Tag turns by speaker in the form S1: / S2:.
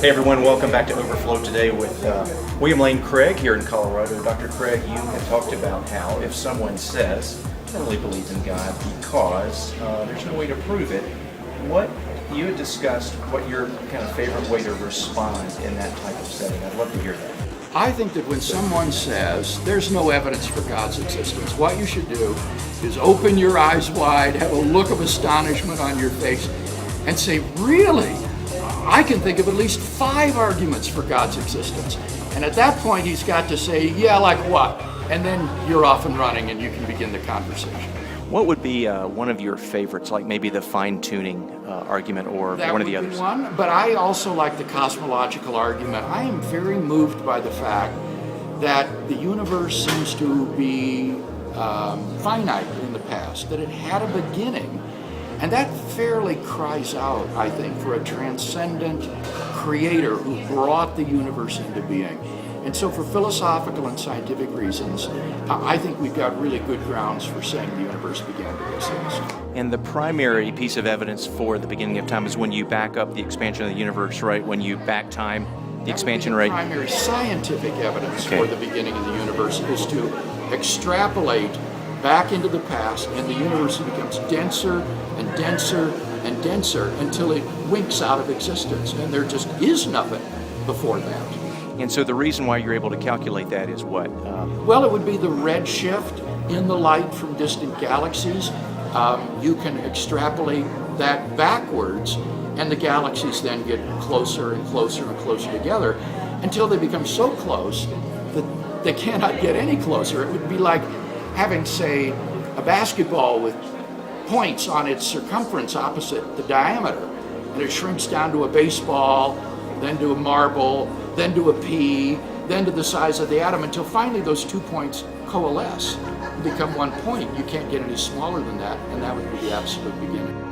S1: Hey everyone, welcome back to Overflow Today with William Lane Craig here in Colorado. Dr. Craig, you have talked about how if someone says, I don't really believe in God because there's no way to prove it, you had discussed what your kind of favorite way to respond in that type of setting. I'd love to hear that.
S2: I think that when someone says there's no evidence for God's existence, what you should do is open your eyes wide, have a look of astonishment on your face, and say, really? I can think of at least 5 arguments for God's existence. And at that point, he's got to say, yeah, like what? And then you're off and running and you can begin the conversation.
S1: What would be one of your favorites, like maybe the fine-tuning argument or
S2: That
S1: one of the
S2: would be
S1: others?
S2: one, but I also like the cosmological argument. I am very moved by the fact that the universe seems to be finite in the past, that it had a beginning. And that fairly cries out, I think, for a transcendent creator who brought the universe into being. And so for philosophical and scientific reasons, I think we've got really good grounds for saying the universe began to exist.
S1: And the primary piece of evidence for the beginning of time is when you back up the expansion of the universe, right? When you back time, the expansion rate.
S2: The primary scientific evidence for the beginning of the universe is to extrapolate back into the past, and the universe becomes denser and denser and denser until it winks out of existence, and there just is nothing before that.
S1: And so the reason why you're able to calculate that is what?
S2: Well, it would be the redshift in the light from distant galaxies. You can extrapolate that backwards, and the galaxies then get closer and closer and closer together until they become so close that they cannot get any closer. It would be like having, say, a basketball with points on its circumference opposite the diameter, and it shrinks down to a baseball, then to a marble, then to a pea, then to the size of the atom, until finally those 2 points coalesce and become one point. You can't get any smaller than that, and that would be the absolute beginning.